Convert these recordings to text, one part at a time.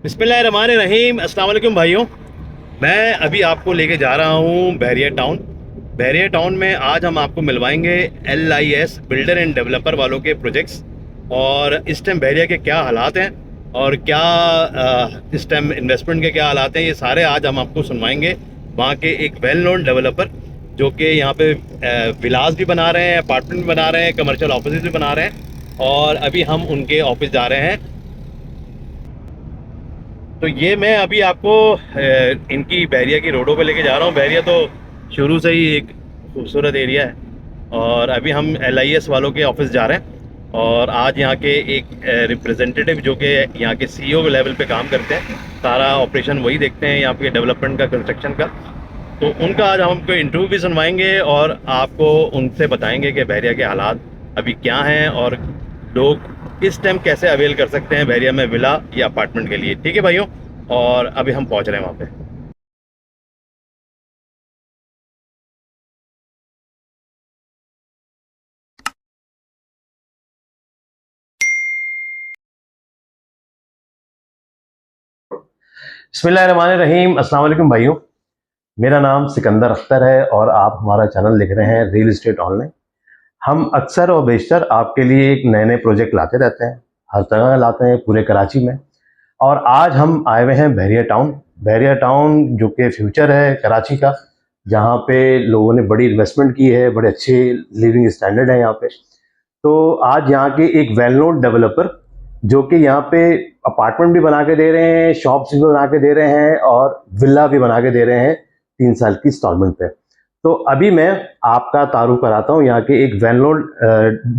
बिस्मिल्लाहिर्रहमानिर्रहीम। अस्सलाम वालेकुम भाइयों। मैं अभी आपको लेके जा रहा हूँ बहरिया टाउन। बहरिया टाउन में आज हम आपको मिलवाएंगे LIS बिल्डर एंड डेवलपर वालों के प्रोजेक्ट्स, और इस टाइम बहरिया के क्या हालात हैं और क्या इस टाइम इन्वेस्टमेंट के क्या हालात हैं, ये सारे आज हम आपको सुनवाएंगे। वहाँ के एक वेल नोन डेवलपर जो कि यहाँ पे विलास भी बना रहे हैं, अपार्टमेंट भी बना रहे हैं, कमर्शियल ऑफिस भी बना रहे हैं, और अभी हम उनके ऑफिस जा रहे हैं। तो ये मैं अभी आपको इनकी बहरिया की रोडों पे लेके जा रहा हूँ। बहरिया तो शुरू से ही एक खूबसूरत एरिया है, और अभी हम LIS वालों के ऑफिस जा रहे हैं। और आज यहाँ के एक रिप्रेजेंटेटिव जो कि यहाँ के CEO लेवल पे काम करते हैं, सारा ऑपरेशन वही देखते हैं यहाँ पे डेवलपमेंट का, कंस्ट्रक्शन का। तो उनका आज हम हमको इंटरव्यू भी सुनवाएंगे और आपको उनसे बताएंगे कि बहरिया के हालात अभी क्या हैं और लोग इस टाइम कैसे अवेल कर सकते हैं बहरिया में विला या अपार्टमेंट के लिए। ठीक है भाइयों, और अभी हम पहुंच रहे हैं वहाँ पे। बिस्मिल्लाहिर्रहमानिर्रहीम। अस्सलाम वालेकुम भाइयों, मेरा नाम सिकंदर अख्तर है और आप हमारा चैनल देख रहे हैं रियल एस्टेट ऑनलाइन। हम अक्सर और बेशतर आपके लिए एक नए नए प्रोजेक्ट लाते रहते हैं, हर तरह लाते हैं पूरे कराची में। और आज हम आए हुए हैं बहरिया टाउन। बहरिया टाउन जो कि फ्यूचर है कराची का, जहाँ पे लोगों ने बड़ी इन्वेस्टमेंट की है, बड़े अच्छे लिविंग स्टैंडर्ड है यहाँ पे। तो आज यहाँ के एक वेल नोन डेवलपर जो कि यहाँ पे अपार्टमेंट भी बना के दे रहे हैं, शॉप्स भी बना के दे रहे हैं और विला भी बना के दे रहे हैं 3 साल की इंस्टॉलमेंट पे। तो अभी मैं आपका तारुफ कराता हूँ यहाँ के एक well known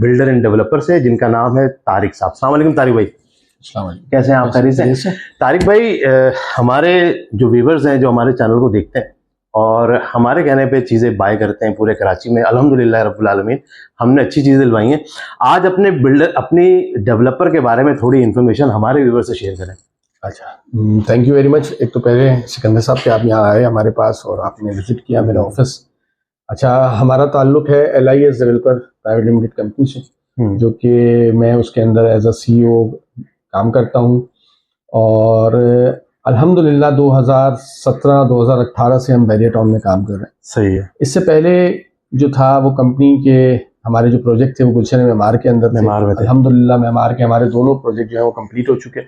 builder end developer से, जिनका नाम है तारिक साहब। अस्सलाम वालेकुम तारिक भाई। कैसे हैं आप? खैरियत से? तारिक भाई, हमारे जो व्यूवर्स हैं जो हमारे चैनल को देखते हैं और हमारे कहने पे चीज़ें बाय करते हैं पूरे कराची में, अल्हम्दुलिल्लाह रब्बुल आलमीन हमने अच्छी चीज़ें दिलवाई हैं। आज अपने बिल्डर, अपनी डेवलपर के बारे में थोड़ी इन्फॉर्मेशन हमारे व्यूवर से शेयर करें। अच्छा, थैंक यू वेरी मच। एक तो पहले सिकंदर साहब कि आप यहाँ आए हमारे पास और आपने विजिट किया मेरा ऑफिस। अच्छा, हमारा ताल्लुक है LIS developer private limited company से, जो कि मैं उसके अंदर एज अ CEO काम करता हूँ। और अल्हम्दुलिल्लाह 2017-2018 से हम बहरिया टाउन में काम कर रहे हैं। सही है। इससे पहले जो था वो कंपनी के हमारे जो प्रोजेक्ट थे वो गुलशन मेमार के अंदर थे। अल्हम्दुलिल्लाह मेमार के हमारे दोनों प्रोजेक्ट जो है वो कंप्लीट हो चुके हैं।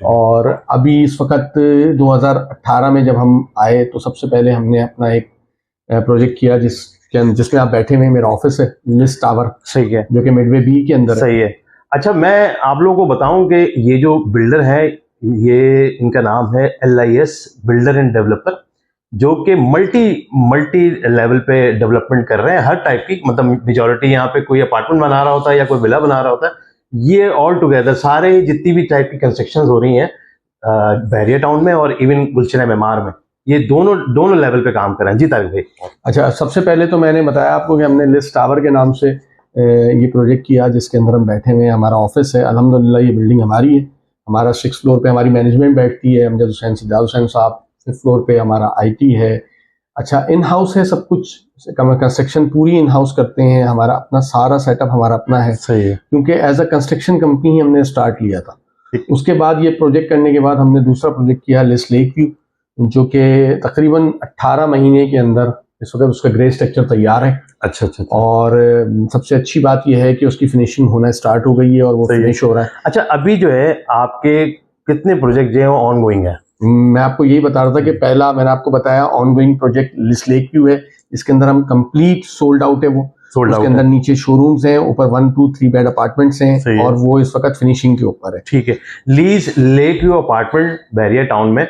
और अभी इस वक्त 2018 में जब हम आए तो सबसे पहले हमने अपना एक प्रोजेक्ट किया जिसमें आप बैठे हुए, मेरा ऑफिस है लिस्ट टावर। सही है। जो कि मिडवे B के अंदर। सही है। अच्छा, मैं आप लोगों को बताऊं कि ये जो बिल्डर है, ये इनका नाम है LIS बिल्डर एंड डेवलपर, जो कि मल्टी लेवल पे डेवलपमेंट कर रहे हैं हर टाइप की। मतलब मेजॉरिटी यहाँ पे कोई अपार्टमेंट बना रहा होता है या कोई विला बना रहा होता है, ये ऑल टुगेदर सारे जितनी भी टाइप की कंस्ट्रक्शन हो रही हैं बहरिया टाउन में और इवन गुलशन मेमार में, ये दोनों लेवल पे काम कर रहे हैं। जी तारिक भाई। अच्छा, सबसे पहले तो मैंने बताया आपको कि हमने लिस्ट टावर के नाम से ये प्रोजेक्ट किया, जिसके अंदर हम बैठे हुए हैं। हमारा ऑफिस है, अल्हम्दुलिल्लाह ये बिल्डिंग हमारी है। हमारा 6th फ्लोर पे हमारी मैनेजमेंट बैठती है, अमजद हुसैन, सज्जाद हुसैन साहब। 5th फ्लोर पे हमारा IT है। अच्छा, इन हाउस है सब कुछ, कंस्ट्रक्शन पूरी इन हाउस करते हैं। हमारा अपना सारा सेटअप हमारा अपना है। सही है। क्योंकि एज अ कंस्ट्रक्शन कंपनी ही हमने स्टार्ट लिया था। उसके बाद ये प्रोजेक्ट करने के बाद हमने दूसरा प्रोजेक्ट किया लिस्ट लेक व्यू, जो कि तकरीबन 18 महीने के अंदर इस वक्त उसका ग्रे स्ट्रक्चर तैयार है। अच्छा। और सबसे अच्छी बात यह है कि उसकी फिनिशिंग होना स्टार्ट हो गई है और वो फिनिश हो रहा है। अच्छा, अभी जो है आपके कितने प्रोजेक्ट जो है ऑन गोइंग है? मैं आपको यही बता रहा था कि पहला मैंने आपको बताया on going project list lake view है। इसके अंदर हम कंप्लीट सोल्ड आउट है। वो उसके अंदर नीचे शोरूम्स हैं, ऊपर 1, 2, 3 बेड अपार्टमेंट्स हैं और वो इस वक्त फिनिशिंग के ऊपर है। ठीक है। लीज लेक व्यू अपार्टमेंट बहरिया टाउन में,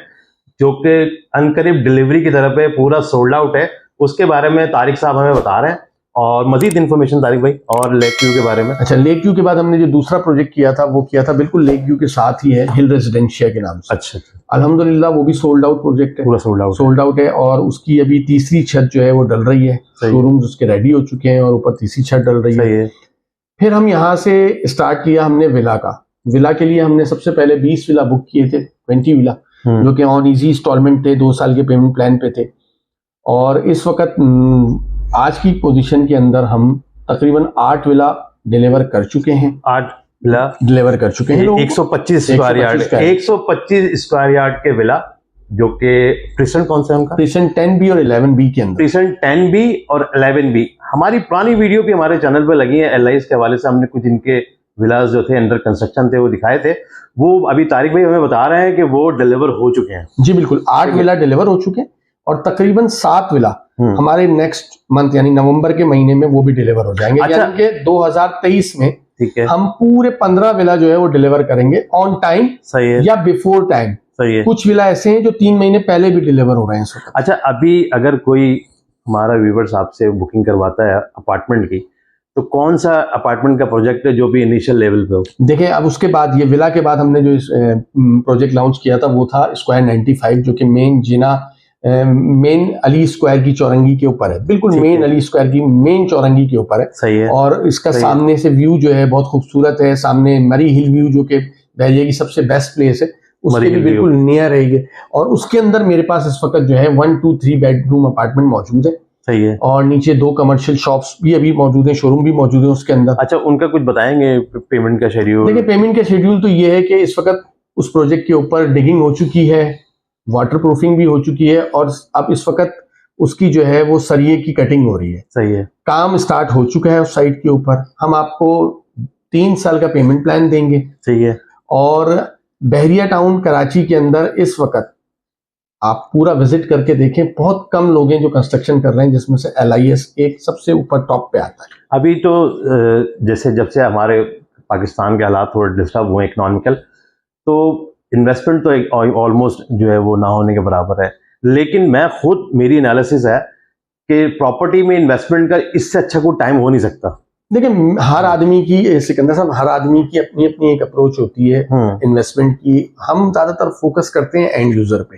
जो कि अनकरीब डिलीवरी की तरफ है, पूरा सोल्ड आउट है। उसके बारे में तारिक साहब हमें बता रहे हैं और मजीद इन्फॉर्मेशन तारिक भाई और लेक व्यू के बारे में। अच्छा, लेक व्यू के बाद हमने जो दूसरा प्रोजेक्ट किया था वो किया था बिल्कुल लेक व्यू के साथ ही है, हिल रेजिडेंशिया के नाम से। अच्छा। अल्हम्दुलिल्लाह वो भी सोल्ड आउट प्रोजेक्ट है, पूरा सोल्ड आउट है। और उसकी अभी तीसरी छत जो है वो डल रही है। शोरूम्स उसके रेडी हो चुके हैं और ऊपर तीसरी छत डल रही है। फिर हम यहाँ से स्टार्ट किया हमने विला का। विला के लिए हमने सबसे पहले 20 विला बुक किए थे, 20 विला, जो कि ऑन ईजी इंस्टॉलमेंट थे, 2 साल के पेमेंट प्लान पे थे। और इस वक्त आज की पोजीशन के अंदर हम तकरीबन 8 विला डिलीवर कर चुके हैं। विला डिलीवर कर चुके हैं। 125 स्क्वायर यार्ड, 125 स्क्वायर यार्ड के विला, जो कि प्रिसेंट कौन सा है उनका? प्रिसेंट 10B और 11B के अंदर। प्रिसेंट 10B और 11B हमारी पुरानी वीडियो भी हमारे चैनल पे लगी है। LIS के हवाले से हमने कुछ इनके विलास जो थे अंडर कंस्ट्रक्शन थे वो दिखाए थे। वो अभी तारिक भाई हमें बता रहे हैं कि वो डिलीवर हो चुके हैं। जी बिल्कुल, 8 विला डिलीवर हो चुके हैं और तकरीबन 7 विला हमारे नेक्स्ट मंथ यानी नवंबर के महीने में वो भी डिलीवर हो जाएंगे। अच्छा, यानी कि 2023 में ठीक है, हम पूरे 15 विला जो है वो डिलीवर करेंगे ऑन टाइम। सही है, या बिफोर टाइम। सही है। कुछ विला ऐसे हैं जो 3 महीने पहले भी डिलीवर हो रहे हैं। अच्छा, अभी अगर कोई हमारा व्यूवर्स आपसे बुकिंग करवाता है अपार्टमेंट की, तो कौन सा अपार्टमेंट का प्रोजेक्ट है जो भी इनिशियल लेवल पे हो? देखिए, अब उसके बाद ये विला के बाद हमने जो प्रोजेक्ट लॉन्च किया था वो था स्क्वायर 95, जो कि मेन अली स्क्वायर की चौरंगी के ऊपर है। बिल्कुल मेन अली स्क्वायर की मेन चौरंगी के ऊपर है। सही है। और इसका सामने से व्यू जो है बहुत खूबसूरत है। सामने मरी हिल व्यू, जो कि बहरिया की सबसे बेस्ट प्लेस है, उसके भी बिल्कुल नियर है। और उसके अंदर मेरे पास इस वक्त जो है 1, 2, 3 बेडरूम अपार्टमेंट मौजूद है। सही है। और नीचे 2 कमर्शियल शॉप्स भी अभी मौजूद हैं, शोरूम भी मौजूद है उसके अंदर। अच्छा, उनका कुछ बताएंगे पेमेंट का शेड्यूल? देखिए, पेमेंट का शेड्यूल तो ये है कि इस वक्त उस प्रोजेक्ट के ऊपर डिगिंग हो चुकी है, वाटर प्रूफिंग भी हो चुकी है, और अब इस वक्त उसकी जो है वो सरिये की कटिंग हो रही है। सही है। काम स्टार्ट हो चुका है उस साइट के ऊपर। हम आपको 3 साल का पेमेंट प्लान देंगे। सही है। और बहरिया टाउन कराची के अंदर इस वक्त आप पूरा विजिट करके देखें, बहुत कम लोग हैं जो कंस्ट्रक्शन कर रहे हैं, जिसमें से LIS एक सबसे ऊपर टॉप पे आता है। अभी तो जैसे जब से हमारे पाकिस्तान के हालात थोड़े डिस्टर्ब हुए इकोनॉमिकल, तो इन्वेस्टमेंट तो ऑलमोस्ट जो है वो ना होने के बराबर है। लेकिन मैं खुद, मेरी एनालिसिस है कि प्रॉपर्टी में इन्वेस्टमेंट का इससे अच्छा कोई टाइम हो नहीं सकता। देखिए, हर आदमी की, सिकंदर साहब, हर आदमी की अपनी अपनी एक अप्रोच होती है इन्वेस्टमेंट की। हम ज्यादातर फोकस करते हैं एंड यूजर पे।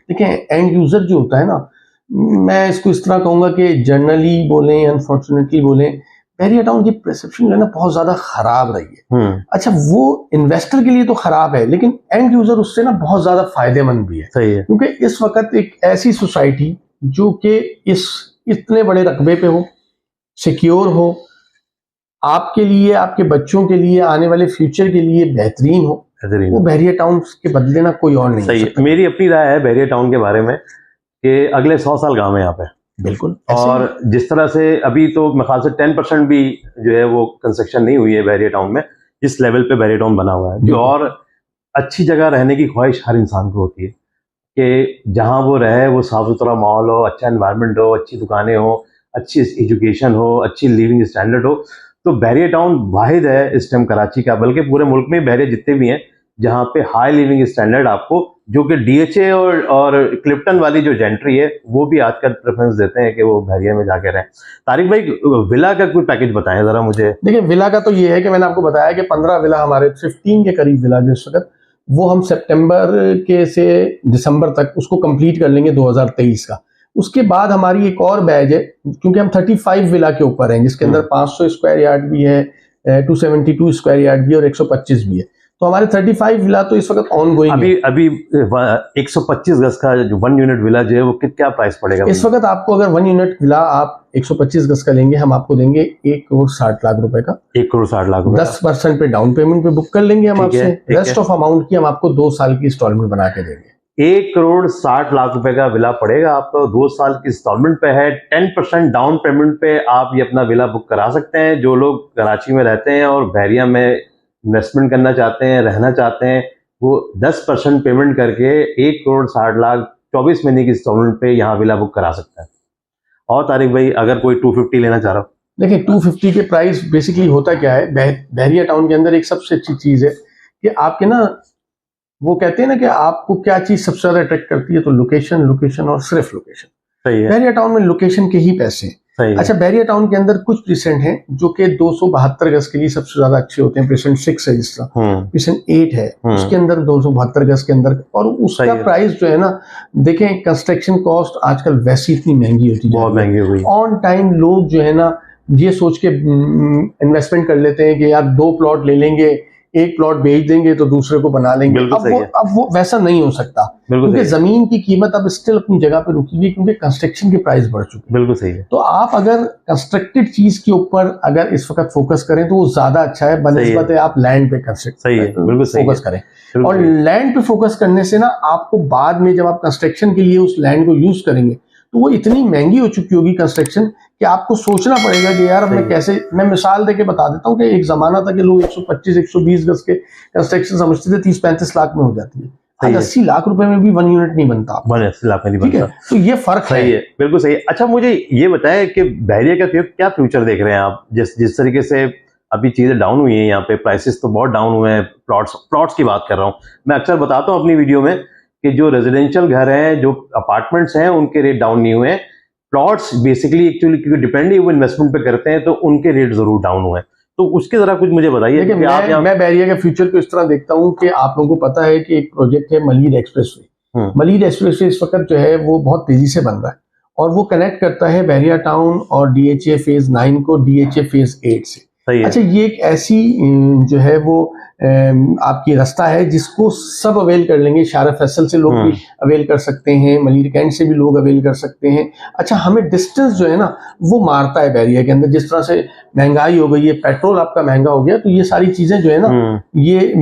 देखिए, एंड यूजर जो होता है ना, मैं इसको इस तरह कहूंगा कि जनरली बोलें, अनफॉर्चुनेटली बोलें, बहरिया टाउन की परसेप्शन जो है ना बहुत ज्यादा खराब रही है। अच्छा, वो इन्वेस्टर के लिए तो खराब है, लेकिन एंड यूजर उससे ना बहुत ज्यादा फायदेमंद भी है। सही है। क्योंकि इस वक्त एक ऐसी सोसाइटी जो कि इतने बड़े रकबे पे हो, सिक्योर हो, आपके लिए, आपके बच्चों के लिए, आने वाले फ्यूचर के लिए बेहतरीन हो, वो बहरिया टाउन के बदले ना कोई और नहीं। सही है। मेरी अपनी राय है बहरिया टाउन के बारे में कि अगले 100 साल गाँव है यहाँ पे। बिल्कुल। और जिस तरह से अभी तो मेरे ख्याल से 10% भी जो है वो कंस्ट्रक्शन नहीं हुई है बहरिया टाउन में, जिस लेवल पे बहरिया टाउन बना हुआ है। जो और अच्छी जगह रहने की ख्वाहिश हर इंसान को होती है कि जहाँ वो रहे वो साफ सुथरा माहौल हो, अच्छा एनवायरनमेंट हो, अच्छी दुकानें हो, अच्छी एजुकेशन हो, अच्छी लिविंग स्टैंडर्ड हो। तो बहरिया टाउन वाहिद है इस टाइम कराची का, बल्कि पूरे मुल्क में बहरिया जितने भी हैं जहाँ पे हाई लिविंग स्टैंडर्ड आपको, जो कि DHA और क्लिफ्टन वाली जो जेंट्री है वो भी आजकल प्रेफरेंस देते हैं कि वो बहरिया में जाके रहें। तारिक भाई, विला का कोई पैकेज बताएं जरा मुझे। देखिए, विला का तो ये है कि मैंने आपको बताया कि 15 विला, हमारे 15 के करीब विला जो इस वक्त, वो हम सितंबर के से दिसंबर तक उसको कंप्लीट कर लेंगे 2023 का। उसके बाद हमारी एक और बैच है, क्योंकि हम 35 विला के ऊपर हैं, जिसके अंदर 500 स्क्वायर यार्ड भी है, 272 स्क्वायर यार्ड भी और 125 भी है। तो हमारे 35 विला तो इस वक्त ऑन गोइंग है। अभी 125 गज का जो 1 यूनिट विला जो है वो क्या प्राइस पड़ेगा इस वक्त? आपको अगर 1 यूनिट विला आप 125 गज का लेंगे, हम आपको देंगे 1,60,00,000 रुपए का। 1,60,00,000 रुपए। 10% पे डाउन पेमेंट पे बुक कर लेंगे हम आपसे। रेस्ट ऑफ अमाउंट की हम आपको 2 साल की इंस्टॉलमेंट बना के देंगे। 1,60,00,000 रुपए का विला पड़ेगा आपको, 2 साल की इंस्टॉलमेंट पे है। 10% डाउन पेमेंट पे आप ये अपना विला बुक करा सकते हैं। जो लोग कराची में रहते हैं और बहरिया में इन्वेस्टमेंट करना चाहते हैं, रहना चाहते हैं, वो 10% पेमेंट करके 1,60,00,000 24 महीने की इंस्टॉलमेंट पे यहाँ विला बुक करा सकते हैं। और तारिक भाई, अगर कोई 250 लेना चाह रहा हो? देखिए, 250 के प्राइस बेसिकली होता क्या है, बहरिया टाउन के अंदर एक सबसे अच्छी चीज है कि आपके ना, वो कहते हैं ना कि आपको क्या चीज सबसे ज्यादा अट्रैक्ट करती है, तो लोकेशन, लोकेशन और सिर्फ लोकेशन। सही है। बहरिया टाउन में लोकेशन के ही पैसे हैं। अच्छा, बहरिया टाउन के अंदर कुछ प्रीसेंट हैं जो कि 272 गज के लिए सबसे ज्यादा अच्छे होते हैं। प्रीसेंट 6 है, जिस तरह प्रीसेंट 8 है, उसके अंदर 272 गज के अंदर, और उसका प्राइस जो है ना, देखें, कंस्ट्रक्शन कॉस्ट आजकल वैसी इतनी महंगी होती है, बहुत महंगी हुई। ऑन टाइम लोग जो है ना ये सोच के इन्वेस्टमेंट कर लेते हैं कि यार 2 प्लॉट ले लेंगे, एक प्लॉट बेच देंगे तो दूसरे को बना लेंगे। अब वो वैसा नहीं हो सकता। बिल्कुल क्योंकि सही है, जमीन की कीमत अब स्टिल अपनी जगह पे रुकी हुई है, क्योंकि कंस्ट्रक्शन के प्राइस बढ़ चुके हैं। बिल्कुल सही है, तो आप अगर कंस्ट्रक्टेड चीज के ऊपर अगर इस वक्त फोकस करें तो वो ज्यादा अच्छा है, बनस्बत है आप लैंड पे सही है, बिल्कुल सही फोकस है, करें। बिल्कुल और सही है। लैंड पे फोकस करने से ना आपको बाद में जब आप कंस्ट्रक्शन के लिए उस लैंड को यूज करेंगे तो वो इतनी महंगी हो चुकी होगी कंस्ट्रक्शन कि आपको सोचना पड़ेगा कि यार अब मैं सही। कैसे, मैं मिसाल देके बता देता हूँ कि एक जमाना था कि लोग 125-120 गज के कंस्ट्रक्शन समझते थे 30-35 लाख में हो जाती है। आज सही है। 80 लाख रुपए में भी 1 यूनिट नहीं बनता आपका। 80 लाख में नहीं ठीक है, बनता। तो ये फर्क सही है, बिल्कुल सही है। अच्छा मुझे ये बताएं कि बहरिया का क्या फ्यूचर देख रहे हैं आप, जिस तरीके से अभी चीजें डाउन हुई हैं, यहाँ पे प्राइसेस तो बहुत डाउन हुए हैं, प्लॉट्स की बात कर रहा हूँ मैं। अक्सर बताता हूँ अपनी वीडियो में कि जो रेजिडेंशियल घर हैं, जो अपार्टमेंट्स हैं, उनके रेट डाउन नहीं हुए हैं। प्लॉट्स बेसिकली एक्चुअली क्योंकि डिपेंड ही वो इन्वेस्टमेंट पे करते हैं, तो उनके रेट जरूर डाउन हुए हैं। तो उसके जरा कुछ मुझे बताइए। देखिए, मैं बहरिया के फ्यूचर को इस तरह देखता हूँ कि आप लोगों को पता है कि एक प्रोजेक्ट है मलीर एक्सप्रेसवे। मलीर एक्सप्रेसवे इस वक्त जो है वो बहुत तेजी से बन रहा है और वो कनेक्ट करता है बहरिया टाउन और DHA फेज 9 को DHA फेज 8 से। अच्छा, ये एक ऐसी जो है वो आपकी रास्ता है जिसको सब अवेल कर लेंगे। शारा फैसल से लोग भी अवेल कर सकते हैं, मलीर कैंट से भी लोग अवेल कर सकते हैं। अच्छा, हमें डिस्टेंस जो है ना वो मारता है बहरिया के अंदर। जिस तरह से महंगाई हो गई है, पेट्रोल आपका महंगा हो गया, तो ये सारी चीजें जो है ना ये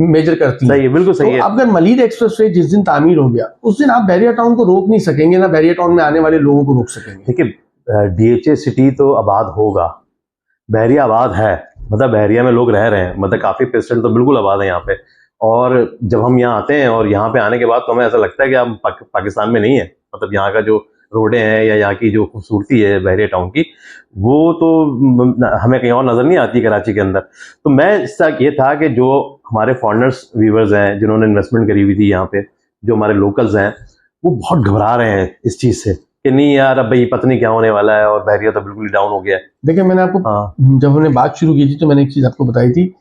मेजर करती हैं। सही है, बिल्कुल सही है। तो अगर मलीर एक्सप्रेसवे जिस दिन तामीर हो गया उस दिन आप बहरिया टाउन को रोक नहीं सकेंगे, ना बहरिया टाउन में आने वाले लोगों को रोक सकेंगे। देखिए DHA सिटी तो आबाद होगा, बहरिया आबाद है, मतलब बहरिया में लोग रह रहे हैं, मतलब काफी पेशेंट तो बिल्कुल आबाद है यहाँ पे। और जब हम यहाँ आते हैं और यहाँ पे आने के बाद तो हमें ऐसा लगता है कि हम पाकिस्तान में नहीं है। मतलब यहाँ का जो रोडें हैं या यहाँ की जो खूबसूरती है बहरिया टाउन की, वो तो हमें कहीं और नजर नहीं आती कराची के अंदर। तो मैं इसका ये था कि जो हमारे फॉरेनर्स व्यूवर्स हैं जिन्होंने इन्वेस्टमेंट करी हुई थी यहाँ पे, जो हमारे लोकल्स हैं, वो बहुत घबरा रहे हैं इस चीज से कि नहीं यार अब भाई पता नहीं क्या होने वाला है, और बहरिया तो बिल्कुल ही डाउन हो गया है। देखिए, मैंने आपको जब हमने बात शुरू की थी तो मैंने एक चीज आपको बताई थी,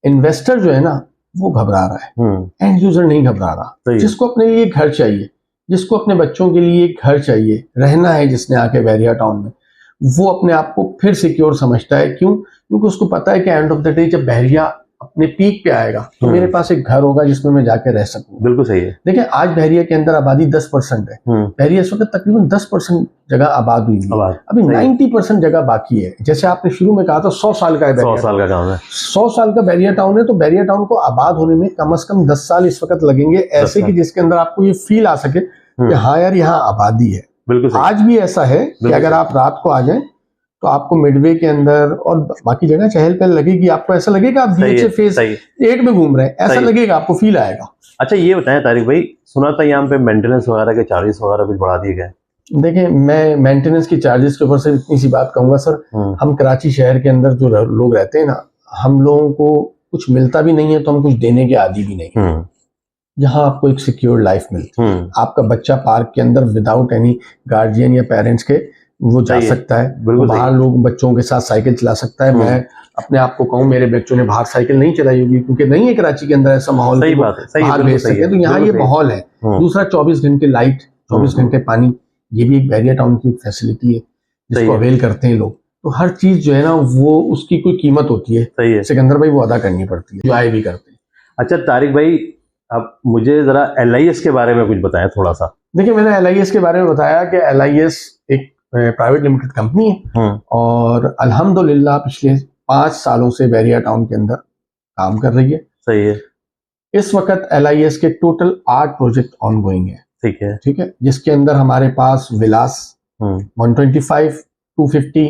इन्वेस्टर जो है ना वो घबरा रहा है, एंड यूजर नहीं घबरा रहा। जिसको अपने लिए घर चाहिए, जिसको अपने बच्चों के लिए घर चाहिए, रहना है जिसने आके बहरिया टाउन में, वो अपने आप को फिर सिक्योर समझता है। क्यों? क्योंकि उसको पता है कि एंड ऑफ द डे जब बहरिया अपने पीक पे आएगा तो मेरे पास एक घर होगा जिसमें मैं जाके रह सकूं। बिल्कुल सही है। देखिए, आज बहरिया के अंदर आबादी 10% है। बहरिया इस वक्त तकरीबन 10% जगह आबाद हुई है, अभी 90% जगह बाकी है। जैसे आपने शुरू में कहा था 100 साल का है, 100 साल का काम है, 100 साल का बहरिया टाउन है। तो बहरिया टाउन को आबाद होने में कम से कम 10 साल इस वक्त लगेंगे, ऐसे कि जिसके अंदर आपको ये फील आ सके कि हाँ यार यहाँ आबादी है। बिल्कुल आज भी ऐसा है कि अगर आप रात को आ जाएं तो आपको मिडवे के अंदर और बाकी जगह चहल पहल लगेगी, आपको ऐसा लगेगा आप DHA फेज 8 में घूम रहे हैं, ऐसा लगेगा, आपको फील आएगा। अच्छा ये बताएं तारिक भाई, सुना था यहाँ पे मेंटेनेंस वगैरह के चार्जेस वगैरह कुछ बढ़ा दिए गए? देखिए, मैं मेंटेनेंस के चार्जेस के ऊपर से इतनी सी बात कहूंगा सर, हम कराची शहर के अंदर जो लोग रहते हैं ना, हम लोगों को कुछ मिलता भी नहीं है तो हम कुछ देने के आदी भी नहीं है। यहाँ आपको एक सिक्योर लाइफ मिलती है। आपका बच्चा पार्क के अंदर विदाउट एनी गार्जियन या पेरेंट्स के वो जा सकता है, बाहर लोग बच्चों के साथ साइकिल चला सकता है। मैं अपने आप को कहूँ, मेरे बच्चों ने बाहर साइकिल नहीं चलाई होगी क्योंकि नहीं है कराची के अंदर ऐसा माहौल सही बात है, बाहर भेज सके, तो यहाँ ये माहौल है। दूसरा 24 घंटे लाइट, 24 घंटे पानी, ये भी एक बहरिया टाउन की फैसिलिटी है जिसको अवेल करते हैं लोग। तो हर चीज जो है ना वो उसकी कोई कीमत होती है, सिकंदर भाई, वो अदा करनी पड़ती है, जो आए भी करते हैं। अच्छा तारिक भाई, अब मुझे जरा LIS के बारे में कुछ बताएं थोड़ा सा। देखिए, मैंने LIS के बारे में बताया कि LIS एक प्राइवेट लिमिटेड कंपनी है और अल्हम्दुलिल्लाह पिछले 5 सालों से बहरिया टाउन के अंदर काम कर रही है। सही है। इस वक्त LIS के टोटल 8 प्रोजेक्ट ऑनगोइंग है। ठीक है, जिसके अंदर हमारे पास विलास 125, 250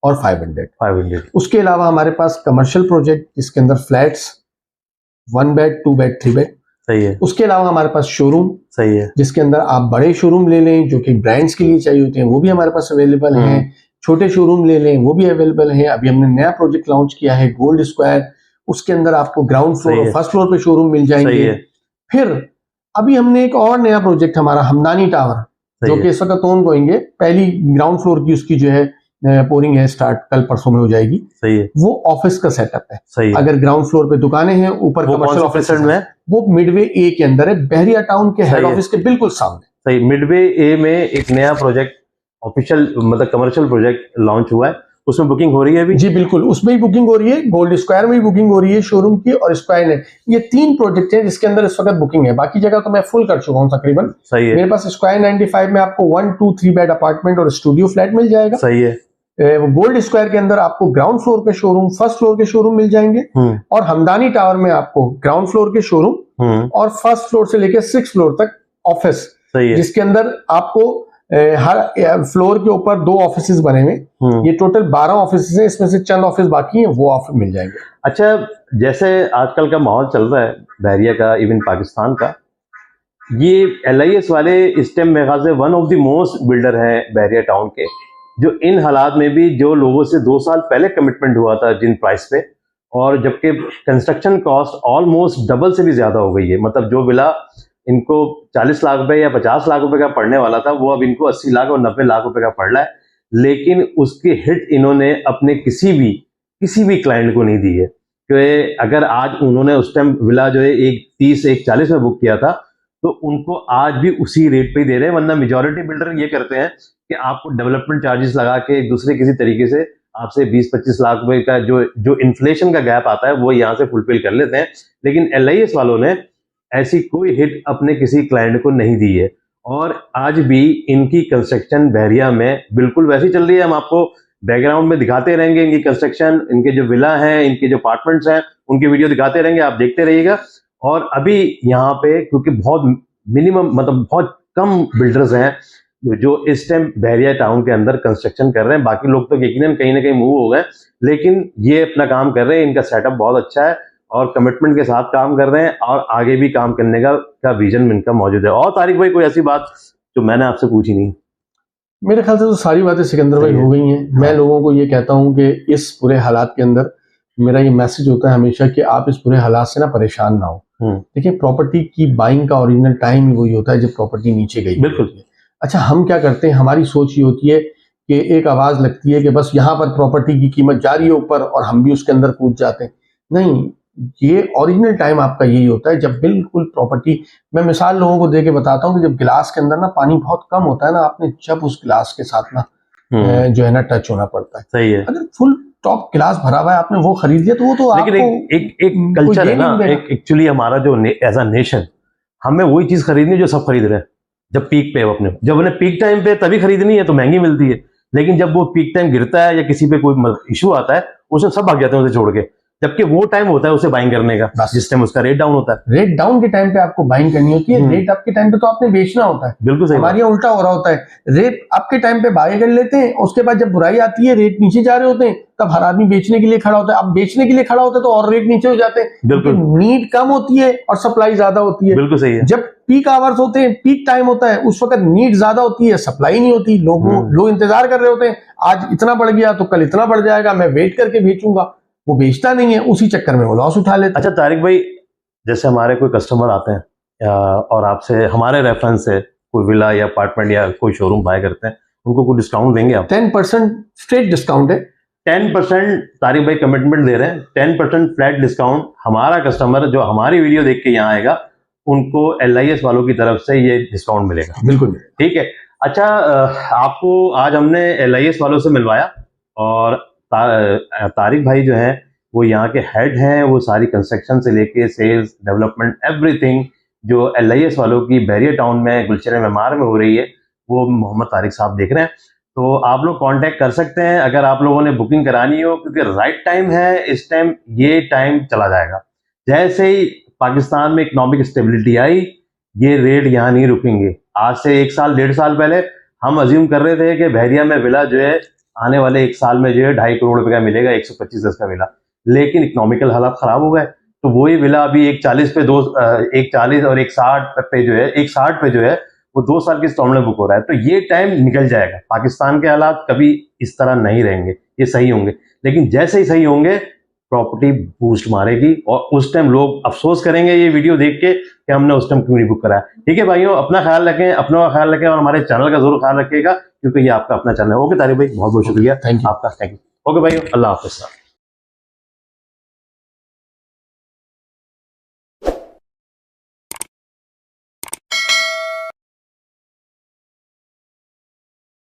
और 500। उसके अलावा हमारे पास कमर्शियल प्रोजेक्ट जिसके अंदर फ्लैट्स 1 बेड, 2 बेड, 3 बेड। सही है। उसके अलावा हमारे पास शोरूम, सही है, जिसके अंदर आप बड़े शोरूम ले लें जो कि ब्रांड्स के लिए चाहिए होते हैं, वो भी हमारे पास अवेलेबल हैं। छोटे शोरूम ले लें, वो भी अवेलेबल हैं। अभी हमने नया प्रोजेक्ट लॉन्च किया है गोल्ड स्क्वायर, उसके अंदर आपको ग्राउंड फ्लोर और फर्स्ट फ्लोर पे शोरूम मिल जाएंगे। फिर अभी हमने एक और नया प्रोजेक्ट हमारा हमदानी टावर, जो कि इस वक्त ऑन गोइंग है। पहली ग्राउंड फ्लोर की उसकी जो है पोरिंग है, स्टार्ट कल परसों में हो जाएगी। सही है। वो ऑफिस का सेटअप है। सही है। अगर ग्राउंड फ्लोर पे दुकानें हैं, ऊपर कमर्शियल ऑफिस में, वो मिडवे ए के अंदर है, बहरिया टाउन के हेड ऑफिस के बिल्कुल सामने। सही, मिडवे ए में एक नया प्रोजेक्ट ऑफिशियल मतलब कमर्शियल प्रोजेक्ट लॉन्च हुआ है उसमें बुकिंग हो रही है अभी? जी बिल्कुल, उसमें ही बुकिंग हो रही है, गोल्ड स्क्वायर में भी बुकिंग हो रही है शोरूम की, और स्क्वायर नेट, ये 3 प्रोजेक्ट हैं जिसके अंदर इस वक्त बुकिंग है। बाकी जगह तो मैं फुल कर चुका हूँ तकरीबन। सही है। मेरे पास स्क्वायर 95 में आपको 1, 2, 3 बेड अपार्टमेंट और स्टूडियो फ्लैट मिल जाएगा। सही है। गोल्ड स्क्वायर के अंदर आपको ग्राउंड फ्लोर के शोरूम, फर्स्ट फ्लोर के शोरूम मिल जाएंगे, और हमदानी टावर में आपको ग्राउंड फ्लोर के शोरूम और फर्स्ट फ्लोर से लेकर 6th फ्लोर तक ऑफिस, जिसके अंदर आपको हर फ्लोर के ऊपर 2 ऑफिस बने हुए, ये टोटल 12 ऑफिस हैं, इसमें से चंद ऑफिस बाकी हैं, वो ऑफिस मिल जाएंगे। अच्छा, जैसे आजकल का माहौल चल रहा है बहरिया का, इवन पाकिस्तान का, ये LIS वाले इस टाइम मेरे ख्याल से one of the most builder हैं बहरिया टाउन के, जो इन हालात में भी जो लोगों से 2 साल पहले कमिटमेंट हुआ था जिन प्राइस पे, और जबकि कंस्ट्रक्शन कॉस्ट ऑलमोस्ट डबल से भी ज्यादा हो गई है। मतलब जो विला इनको 40 लाख रुपए या 50 लाख रुपए का पड़ने वाला था, वो अब इनको 80 लाख और 90 लाख रुपए का पड़ रहा है, लेकिन उसकी हिट इन्होंने अपने किसी भी क्लाइंट को नहीं दी है। क्योंकि अगर आज उन्होंने उस टाइम विला जो है 130 140 में बुक किया था, तो उनको आज भी उसी रेट पे ही दे रहे हैं। वरना मेजॉरिटी बिल्डर ये करते हैं कि आपको डेवलपमेंट चार्जेस लगा के एक दूसरे किसी तरीके से आपसे 20-25 लाख रुपए का जो इन्फ्लेशन का गैप आता है वो यहाँ से फुलफिल कर लेते हैं। लेकिन LIS वालों ने ऐसी कोई हिट अपने किसी क्लाइंट को नहीं दी है, और आज भी इनकी कंस्ट्रक्शन बहरिया में बिल्कुल वैसी चल रही है। हम आपको बैकग्राउंड में दिखाते रहेंगे इनकी कंस्ट्रक्शन, इनके जो विला हैं, इनके जो अपार्टमेंट्स हैं, उनकी वीडियो दिखाते रहेंगे, आप देखते रहिएगा। और अभी यहाँ पे क्योंकि बहुत मिनिमम, मतलब बहुत कम बिल्डर्स हैं जो इस टाइम बहरिया टाउन के अंदर कंस्ट्रक्शन कर रहे हैं। बाकी लोग तो यकीनन कहीं ना कहीं मूव हो गए, लेकिन ये अपना काम कर रहे हैं। इनका सेटअप बहुत अच्छा है और कमिटमेंट के साथ काम कर रहे हैं, और आगे भी काम करने का विजन इनका मौजूद है। और तारिक भाई, कोई ऐसी बात जो मैंने आपसे पूछी नहीं? मेरे ख्याल से तो सारी बातें सिकंदर भाई हो गई हैं। मैं लोगों को ये कहता हूँ कि इस पूरे हालात के अंदर मेरा ये मैसेज होता है हमेशा कि आप इस पूरे हालात से ना परेशान ना हो। देखिए, प्रॉपर्टी की बाइंग का ओरिजिनल टाइम ही वही होता है जब प्रॉपर्टी नीचे गई। बिल्कुल। अच्छा, हम क्या करते हैं, हमारी सोच ये होती है कि एक आवाज लगती है कि बस यहाँ पर प्रॉपर्टी की कीमत जा रही है ऊपर और हम भी उसके अंदर कूद जाते हैं। नहीं, ये ओरिजिनल टाइम आपका यही होता है जब बिल्कुल प्रॉपर्टी, मैं मिसाल लोगों को दे के बताता हूँ कि जब गिलास के अंदर ना पानी बहुत कम होता है ना, आपने जब उस गिलास के साथ ना जो है ना टच होना पड़ता है। सही है। अगर फुल टॉप गिलास भरा हुआ है, आपने वो खरीद लिया, तो वो तो लेकिन आपको एक कल्चर है ना, एक एक्चुअली हमारा जो एज अ नेशन, हमें वही चीज खरीदनी जो सब खरीद रहे हैं। जब पीक पे जब उन्हें पीक टाइम पे तभी खरीदनी है तो महंगी मिलती है, लेकिन जब वो पीक टाइम गिरता है या किसी पे कोई इशू आता है, उसमें सब भाग जाते हैं उसे छोड़ के। जबकि वो टाइम होता है उसे बाइंग करने का, जिस टाइम उसका रेट डाउन होता है। रेट डाउन के टाइम पे आपको बाइंग करनी होती है, रेट आपके टाइम पे तो आपने बेचना होता है। बिल्कुल सही। हमारे यहाँ उल्टा हो रहा होता है, रेट आपके टाइम पे बाय कर लेते हैं, उसके बाद जब बुराई आती है, रेट नीचे जा रहे होते हैं, तब हर आदमी बेचने के लिए खड़ा होता है। अब बेचने के लिए खड़ा होता है तो और रेट नीचे हो जाते हैं। बिल्कुल। नीड कम होती है और सप्लाई ज्यादा होती है। बिल्कुल सही है। जब पीक आवर्स होते हैं, पीक टाइम होता है, उस वक्त नीड ज्यादा होती है, सप्लाई नहीं होती। लोग इंतजार कर रहे होते हैं, आज इतना बढ़ गया तो कल इतना बढ़ जाएगा, मैं वेट करके बेचूंगा। वो बेचता नहीं है, उसी चक्कर में वो लॉस उठा लेता है। अच्छा तारिक भाई, जैसे हमारे कोई कस्टमर आते हैं और आपसे हमारे रेफरेंस से कोई विला या अपार्टमेंट या कोई शोरूम बाय करते हैं, उनको कोई डिस्काउंट देंगे आप? 10% स्ट्रेट डिस्काउंट है। 10% तारिक भाई कमिटमेंट दे रहे हैं, 10% फ्लैट डिस्काउंट। हमारा कस्टमर जो हमारी वीडियो देख के यहाँ आएगा, उनको LIS वालों की तरफ से ये डिस्काउंट मिलेगा। बिल्कुल ठीक है। अच्छा, आपको आज हमने LIS वालों से मिलवाया, और तारिक भाई जो है वो यहाँ के हेड हैं। वो सारी कंस्ट्रक्शन से लेके सेल्स, डेवलपमेंट, एवरीथिंग जो LIS वालों की बहरिया टाउन में गुलशन मेमार में हो रही है, वो मोहम्मद तारिक साहब देख रहे हैं। तो आप लोग कांटेक्ट कर सकते हैं अगर आप लोगों ने बुकिंग करानी हो, क्योंकि राइट टाइम है इस टाइम, ये टाइम चला जाएगा। जैसे ही पाकिस्तान में इकोनॉमिक स्टेबिलिटी आई, ये रेट यहाँ नहीं रुकेंगे। आज से 1 साल 1.5 साल पहले हम अज्यूम कर रहे थे कि बहरिया में विला जो है आने वाले 1 साल में जो है 2.5 करोड़ रुपए का मिलेगा, 125 का विला। लेकिन इकोनॉमिकल हालात खराब हो गए, तो वही विला अभी 140 पे 140 और 160 पे जो है 160 पे जो है वो 2 साल की इंस्टॉलमेंट बुक हो रहा है। तो ये टाइम निकल जाएगा। पाकिस्तान के हालात कभी इस तरह नहीं रहेंगे, ये सही होंगे। लेकिन जैसे ही सही होंगे, प्रॉपर्टी बूस्ट मारेगी, और उस टाइम लोग अफसोस करेंगे ये वीडियो देख के कि हमने उस टाइम क्यों नहीं बुक कराया। ठीक है भाइयों, अपना ख्याल रखें, अपना ख्याल रखें, और हमारे चैनल का जरूर ख्याल रखिएगा, क्योंकि ये आपका अपना चैनल है। ओके तारिक भाई, बहुत बहुत शुक्रिया। थैंक यू आपका। Thank you. ओके भाइयों, अल्लाह हाफिज़।